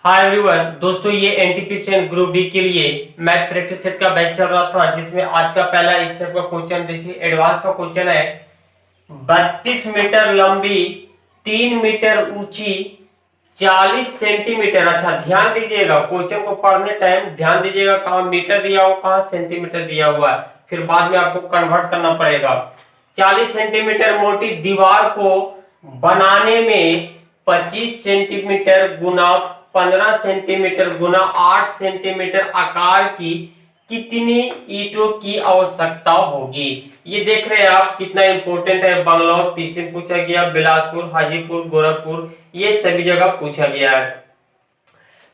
Hi everyone दोस्तों, ये NTPC group D के लिए मैथ प्रैक्टिस सेट का बैच चल रहा था, जिसमें आज का पहला स्टेप का क्वेश्चन देखिए। एडवांस का क्वेश्चन है 32 मीटर लंबी 3 मीटर ऊंची 40 सेंटीमीटर। अच्छा ध्यान दीजिएगा, क्वेश्चन को पढ़ने टाइम ध्यान दीजिएगा, कहाँ मीटर दिया हुआ कहाँ सेंटीमीटर दिया हुआ है, फिर बाद में आपको कन्वर्ट करना पड़ेगा। 40 सेंटीमीटर मोटी दीवार को बनाने में 25 सेंटीमीटर गुना 15 सेंटीमीटर गुना 8 सेंटीमीटर आकार की कितनी ईंटों की आवश्यकता होगी। ये देख रहे हैं आप कितना इंपॉर्टेंट है। बंगलौर पीसी पूछा गया, बिलासपुर, हाजीपुर, गोरखपुर, ये सभी जगह पूछा गया है।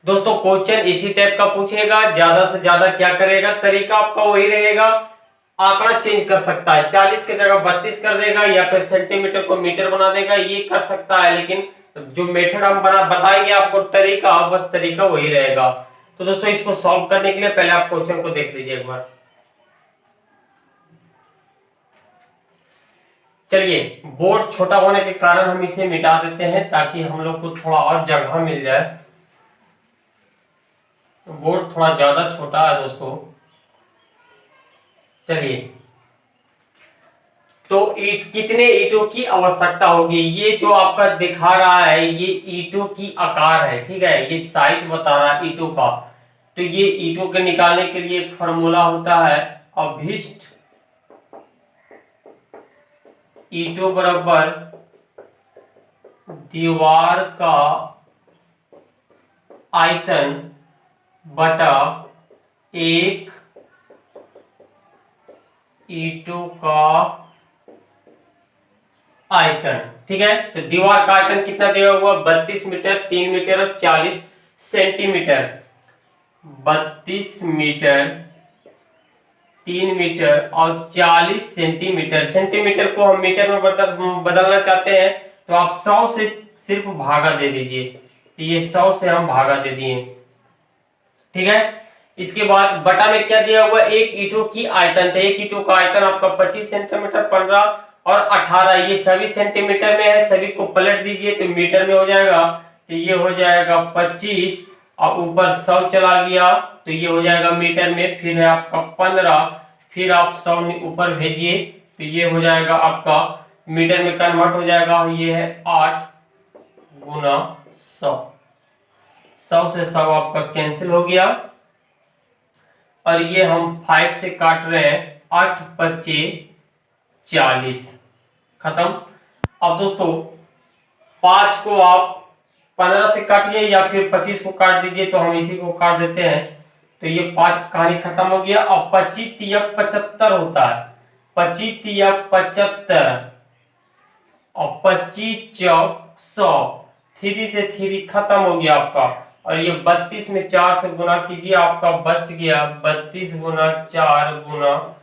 दोस्तों क्वेश्चन इसी टाइप का पूछेगा, ज्यादा से ज्यादा क्या करेगा, तरीका आपका वही रहेगा, आंकड़ा चेंज कर सकता है, 40 की जगह 32 कर देगा या फिर सेंटीमीटर को मीटर बना देगा, ये कर सकता है। लेकिन जो मेथड हम बताएंगे आपको, तरीका बस तरीका वही रहेगा। तो दोस्तों इसको सॉल्व करने के लिए पहले आप क्वेश्चन को देख लीजिए एक बार। चलिए, बोर्ड छोटा होने के कारण हम इसे मिटा देते हैं ताकि हम लोग को थोड़ा और जगह मिल जाए। तो बोर्ड थोड़ा ज्यादा छोटा है दोस्तों। चलिए, तो कितने ईंटों की आवश्यकता होगी, ये जो आपका दिखा रहा है ये ईंटों की आकार है, ठीक है, ये साइज बता रहा है ईंटों का। तो ये ईंटों के निकालने के लिए फॉर्मूला होता है अभिष्ट ईंटों बराबर दीवार का आयतन बटा एक ईंटों का आयतन। ठीक है, तो दीवार का आयतन कितना दिया हुआ, 32 मीटर, 3 मीटर और 40 सेंटीमीटर। 32 मीटर, 3 मीटर और 40 सेंटीमीटर। सेंटीमीटर को हम मीटर में बदलना चाहते हैं तो आप 100 से सिर्फ भागा दे दीजिए। तो ये 100 से हम भागा दे दिए, ठीक है। इसके बाद बटा में क्या दिया हुआ, एक ईंटों की आयतन। तो एक ईंटों का आयतन आपका 25 सेंटीमीटर, 15 और 18, ये सभी सेंटीमीटर में है, सभी को पलट दीजिए तो मीटर में हो जाएगा। तो ये हो जाएगा 25 और ऊपर 100 चला गया तो ये हो जाएगा मीटर में। फिर है आपका 15, फिर आप 100 ऊपर भेजिए तो ये हो जाएगा आपका मीटर में कन्वर्ट हो जाएगा। ये है 8 गुना 100, 100 से 100 आपका कैंसिल हो गया और ये हम 5 से काट रहे हैं, 8 25 40, खत्म। अब दोस्तों 5 को आप 15 से काटिए या फिर 25 को काट दीजिए, तो हम इसी को काट देते हैं। तो ये 5 कहानी खत्म हो गया। अब 25 तिया 75 होता है, 25 तिया 75 और 25 चौक 100, 3 से 3 खत्म हो गया आपका। और ये 32 में 4 से गुना कीजिए, आपका बच गया 32 गुना 4 गुना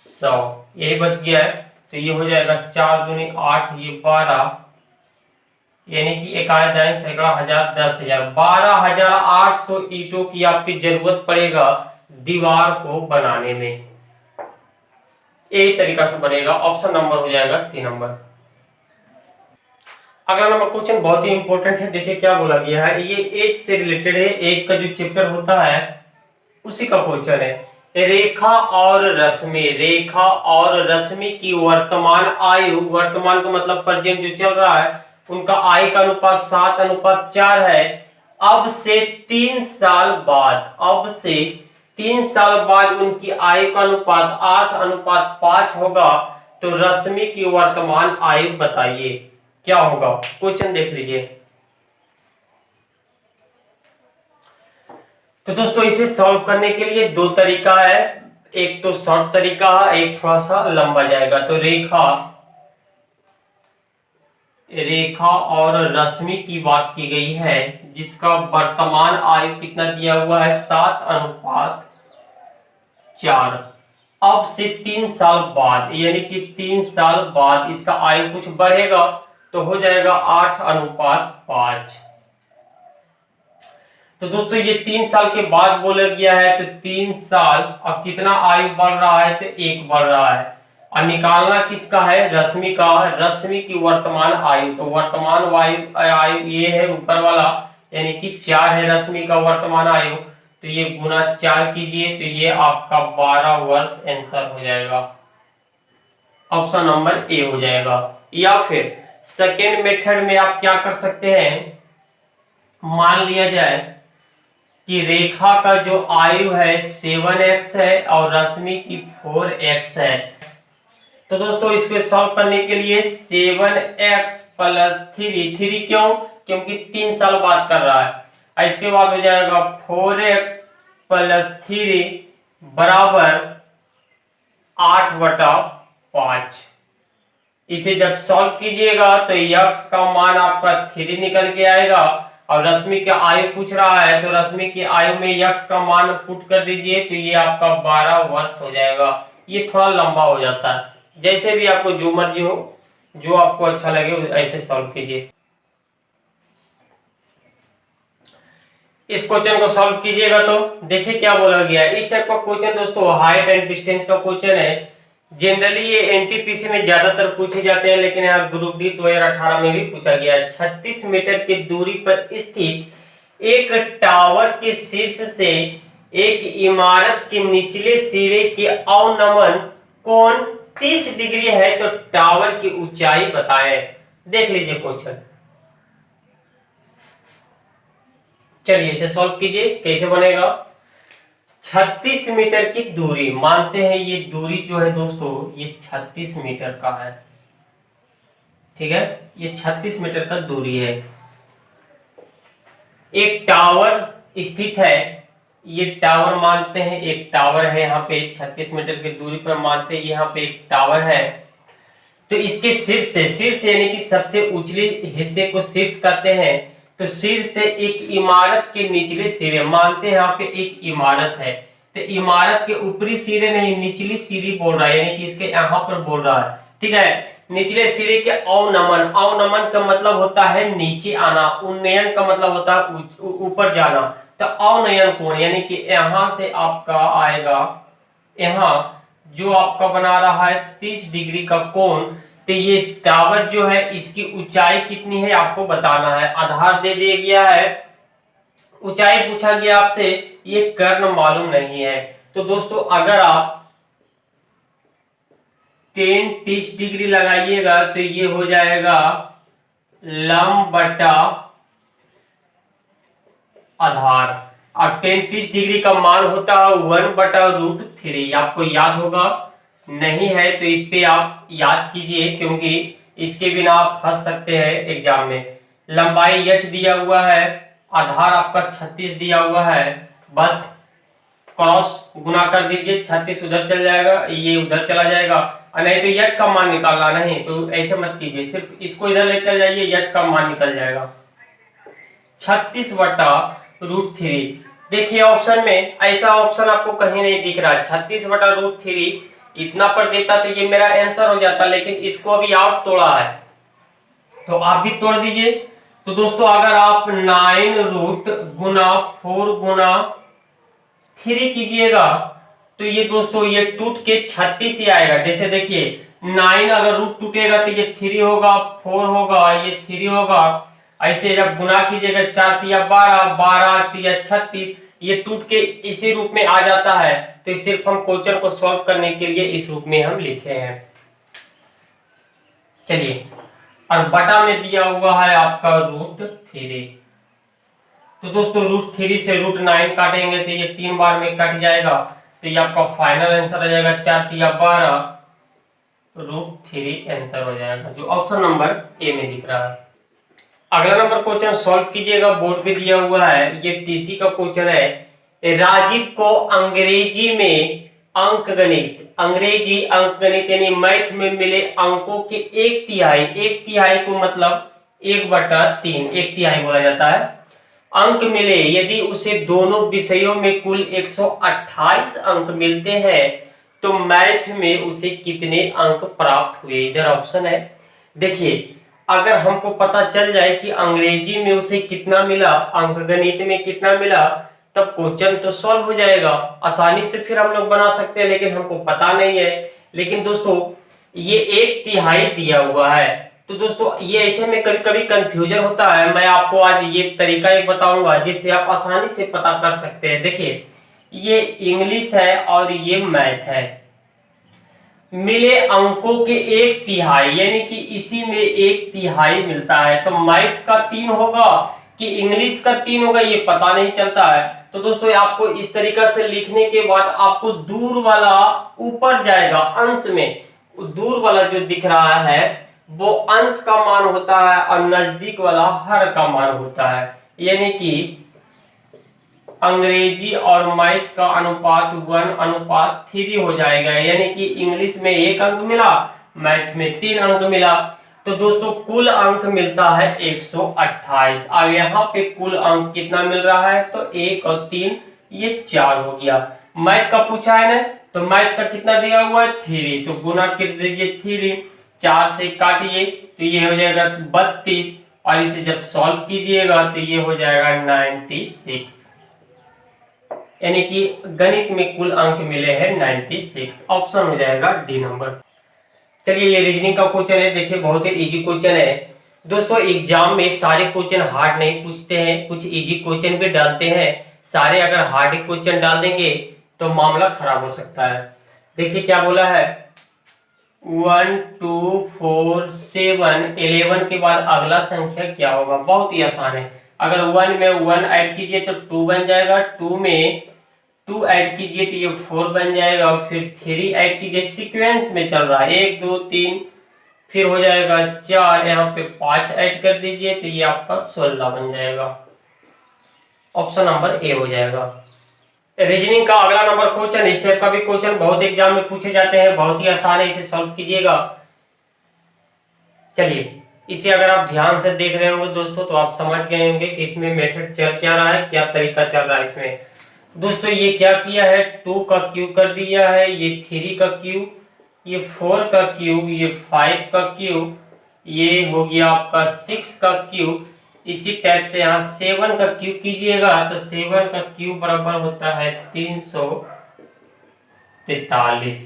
100, यही बच गया है। तो ये हो जाएगा 4 दूनी 8, ये 12, यानी कि 1 दाएं सैकड़ा 1000 10,000, 12,800 ईंटों की आपकी जरूरत पड़ेगा दीवार को बनाने में। यही तरीका से बनेगा। ऑप्शन नंबर हो जाएगा सी नंबर। अगला नंबर क्वेश्चन बहुत ही इंपॉर्टेंट है, देखिए क्या बोला गया है। ये एज से रिलेटेड है, एज का जो चैप्टर होता है उसी का क्वेश्चन है। रेखा और रश्मि, रेखा और रश्मि की वर्तमान आयु, वर्तमान का मतलब प्रेजेंट जो चल रहा है, उनका आयु का अनुपात 7:4 है। अब से 3 साल बाद, अब से 3 साल बाद उनकी आयु का अनुपात 8:5 होगा। तो रश्मि की वर्तमान आयु बताइए क्या होगा। क्वेश्चन देख लीजिए। तो दोस्तों इसे सॉल्व करने के लिए 2 तरीका है, एक तो शॉर्ट तरीका है, एक थोड़ा सा लंबा जाएगा। तो रेखा और रश्मि की बात की गई है, जिसका वर्तमान आयु कितना दिया हुआ है, 7:4। अब से 3 साल बाद, यानी कि 3 साल बाद इसका आयु कुछ बढ़ेगा तो हो जाएगा 8:5। तो दोस्तों ये 3 साल के बाद बोला गया है, तो 3 साल, अब कितना आयु बढ़ रहा है, तो 1 बढ़ रहा है। और निकालना किसका है, रश्मि का, रश्मि की वर्तमान आयु। तो वर्तमान आयु ये है ऊपर वाला, यानी कि 4 है रश्मि का वर्तमान आयु, तो ये गुना 4 कीजिए तो ये आपका 12 वर्ष आंसर हो जाएगा, ऑप्शन नंबर ए हो जाएगा। या फिर सेकेंड मेथड में आप क्या कर सकते हैं, मान लिया जाए कि रेखा का जो आयु है 7x है और रश्मि की 4x है, तो दोस्तों इसको सॉल्व करने के लिए 7x प्लस 3 क्यों, क्योंकि 3 साल बाद कर रहा है। इसके बाद हो जाएगा 4x प्लस 3 बराबर 8/5। इसे जब सॉल्व कीजिएगा तो x का मान आपका 3 निकल के आएगा और रश्मि का आयु पूछ रहा है तो रश्मि की आयु में x का मान पुट कर दीजिए तो ये आपका 12 वर्ष हो जाएगा। ये थोड़ा लंबा हो जाता है, जैसे भी आपको जो मर्जी हो, जो आपको अच्छा लगे ऐसे सॉल्व कीजिए। इस क्वेश्चन को सॉल्व कीजिएगा तो देखिए क्या बोला गया है। इस टाइप का क्वेश्चन दोस्तों हाइट एंड डिस्टेंस का क्वेश्चन है। जनरली ये एनटीपीसी में ज्यादातर पूछे जाते हैं, लेकिन यहाँ ग्रुप डी 2018 में भी पूछा गया है। 36 मीटर की दूरी पर स्थित एक टावर के शीर्ष से एक इमारत के निचले सिरे के अवनमन कोण 30 डिग्री है तो टावर की ऊंचाई बताएं। देख लीजिए क्वेश्चन, चलिए इसे सॉल्व कीजिए। कैसे बनेगा, 36 मीटर की दूरी मानते हैं, ये दूरी जो है दोस्तों ये 36 मीटर का है, ठीक है, ये 36 मीटर का दूरी है। एक टावर स्थित है, ये टावर मानते हैं, एक टावर है यहाँ पे 36 मीटर की दूरी पर मानते हैं यहाँ पे एक टावर है। तो इसके शीर्ष यानी कि सबसे उछली हिस्से को शीर्ष कहते हैं, तो शीर्ष से एक इमारत के निचले सिरे मानते हैं यहाँ पे एक इमारत है, तो इमारत के ऊपरी सिरे नहीं निचली सीढ़ी बोल रहा है, यानी कि इसके यहाँ पर बोल रहा है, ठीक है। निचले सिरे के अवनमन, अवनमन का मतलब होता है नीचे आना, उन्नयन का मतलब होता है ऊपर जाना, तो अवनयन कोण यानी कि यहाँ से आपका आएगा, यहाँ जो आपका बना रहा है 30 डिग्री का कोण, तो ये टावर जो है इसकी ऊंचाई कितनी है आपको बताना है। आधार दे दिया गया है, ऊंचाई पूछा गया आपसे, ये कर्ण मालूम नहीं है। तो दोस्तों अगर आप 10-30 डिग्री लगाइएगा तो ये हो जाएगा लंब बटा आधार, और 10-30 डिग्री का मान होता है 1/√3। आपको याद होगा, नहीं है तो इस पे आप याद कीजिए, क्योंकि इसके बिना आप फंस सकते हैं एग्जाम में। लंबाई h दिया हुआ है, आधार आपका 36 दिया हुआ है, बस क्रॉस गुना कर दीजिए, 36 उधर चल जाएगा, ये उधर चला जाएगा, और नहीं तो h का मान निकालना, नहीं तो ऐसे मत कीजिए, सिर्फ इसको इधर ले चल जाइए, h का मान निकल जाएगा 36/√3। देखिए ऑप्शन में ऐसा ऑप्शन आपको कहीं नहीं दिख रहा है, 36/√3 इतना पर देता तो ये मेरा आंसर हो जाता, लेकिन इसको अभी आप तोड़ा है तो आप भी तोड़ दीजिए। तो दोस्तों अगर आप 9 गुना 4 गुना 3 कीजिएगा तो ये दोस्तों ये टूट के 36 ही आएगा। जैसे देखिए 9 अगर रूट टूटेगा तो ये 3 होगा, 4 होगा, ये 3 होगा, ऐसे जब गुना कीजिएगा 4 तिया 12, 12 तिया 36, ये टूट के इसी रूप में आ जाता है। तो सिर्फ हम क्वेश्चन को सॉल्व करने के लिए इस रूप में हम लिखे हैं। चलिए, और बटा में दिया हुआ है आपका √3। तो दोस्तों √3 से √9 काटेंगे तो ये 3 बार में कट जाएगा, तो ये आपका फाइनल आंसर आ जाएगा 4 तिया 12, √3 आंसर हो जाएगा, जो ऑप्शन नंबर ए में दिख रहा है। अगला नंबर क्वेश्चन सॉल्व कीजिएगा, बोर्ड पे दिया हुआ है, ये टीसी का क्वेश्चन है। राजीव को अंग्रेजी में अंग्रेजी अंक गणित यानी मैथ में मिले अंकों के 1/3 को मतलब 1/3, 1/3 बोला जाता है, अंक मिले यदि उसे दोनों विषयों में कुल 128 अंक मिलते हैं तो मैथ में उसे कितने अंक प्राप्त हुए। इधर ऑप्शन है, देखिए अगर हमको पता चल जाए कि अंग्रेजी में उसे कितना मिला, अंक गणित में कितना मिला, तब क्वेश्चन तो सॉल्व हो जाएगा, आसानी से फिर हम लोग बना सकते हैं, लेकिन हमको पता नहीं है। लेकिन दोस्तों ये 1/3 दिया हुआ है, तो तो दोस्तों ये ऐसे में कभी कभी कंफ्यूजन होता है, मैं आपको आज ये तरीका एक बताऊंगा जिससे आप आसानी से पता कर सकते हैं। देखिए ये इंग्लिश है और ये मैथ है, मिले अंकों के 1/3 यानी कि इसी में 1/3 मिलता है, तो मैथ का 3 होगा कि इंग्लिश का 3 होगा ये पता नहीं चलता है। तो दोस्तों आपको इस तरीका से लिखने के बाद आपको दूर वाला ऊपर जाएगा, अंश में दूर वाला जो दिख रहा है वो अंश का मान होता है और नजदीक वाला हर का मान होता है, यानी कि अंग्रेजी और मैथ का अनुपात 1:3 हो जाएगा, यानी कि इंग्लिश में 1 अंक मिला, मैथ में 3 अंक मिला। तो दोस्तों कुल अंक मिलता है 128। अब यहाँ पे कुल अंक कितना मिल रहा है, तो 1 और 3 ये 4 हो गया। मैथ का पूछा है ना, तो मैथ का कितना दिया हुआ है 3, तो गुना कर दीजिए 3, 4 से काटिए तो ये हो जाएगा 32 और इसे जब सॉल्व कीजिएगा तो ये हो जाएगा 96, यानी कि गणित में कुल अंक मिले हैं 96। ऑप्शन हो जाएगा डी नंबर। चलिए ये रीजनिंग का क्वेश्चन है, देखिए बहुत ही इजी क्वेश्चन है दोस्तों। एग्जाम में सारे क्वेश्चन हार्ड नहीं पूछते हैं, कुछ इजी क्वेश्चन भी डालते हैं। सारे अगर हार्ड क्वेश्चन डाल देंगे तो मामला खराब हो सकता है। देखिए क्या बोला है, 1 2 4 7 11 के बाद अगला संख्या क्या होगा, बहुत ही आसान है। अगर 1 में 1 ऐड कीजिए तो 2 बन जाएगा, 2 में 2 ऐड कीजिए तो ये 4 बन जाएगा, फिर 3 ऐड कीजिए, सीक्वेंस में चल रहा है 1 2 3, फिर हो जाएगा 4, यहाँ पे 5 ऐड कर दीजिए तो ये आपका 16 बन जाएगा। ऑप्शन नंबर ए हो जाएगा। रीजनिंग का अगला नंबर क्वेश्चन, इस टाइप का भी क्वेश्चन बहुत एग्जाम में पूछे जाते हैं, बहुत ही आसान है, इसे सॉल्व कीजिएगा। चलिए इसे अगर आप ध्यान से देख रहे होंगे दोस्तों तो आप समझ गए होंगे कि इसमें मेथड चल क्या रहा है, क्या तरीका चल रहा है इसमें। दोस्तों ये क्या किया है, 2 का क्यूब कर दिया है, ये 3 का क्यूब, ये 4 का क्यूब, ये 5 का क्यूब, ये हो गया आपका 6 का क्यूब। इसी टाइप से यहाँ 7 का क्यूब कीजिएगा तो 7 का क्यूब बराबर होता है 343।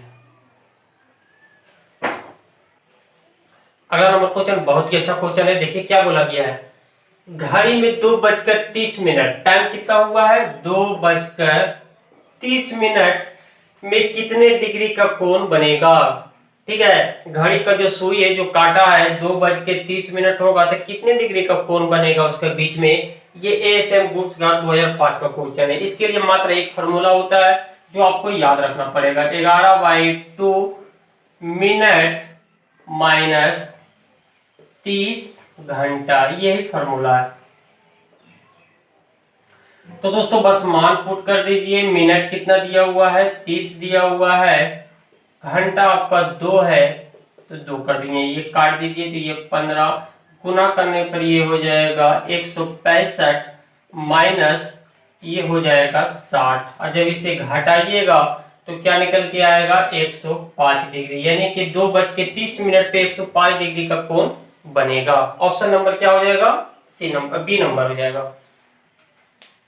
अगला नंबर क्वेश्चन बहुत ही अच्छा क्वेश्चन है, देखिए क्या बोला गया है। घड़ी में 2:30, टाइम कितना हुआ है 2:30 में कितने डिग्री का कोण बनेगा। ठीक है, घड़ी का जो सुई है जो काटा है 2:30 होगा तो कितने डिग्री का कोण बनेगा उसके बीच में। ये एएसएम गुड्स गार्ड 2005 का क्वेश्चन है। इसके लिए मात्र एक फॉर्मूला होता है जो आपको याद रखना पड़ेगा, 11/2 मिनट माइनस 30 घंटा, यही फॉर्मूला है। तो दोस्तों बस मान पुट कर दीजिए, मिनट कितना दिया हुआ है 30 दिया हुआ है, घंटा आपका 2 है तो 2 कर देंगे, ये काट दीजिए तो ये 15, गुना करने पर ये हो जाएगा 165 माइनस ये हो जाएगा 60, और जब इसे घटाइएगा तो क्या निकल के आएगा 105 डिग्री, यानी कि 2:30 पे 105 डिग्री का कोण बनेगा। ऑप्शन नंबर क्या हो जाएगा, सी नंबर, बी नंबर हो जाएगा।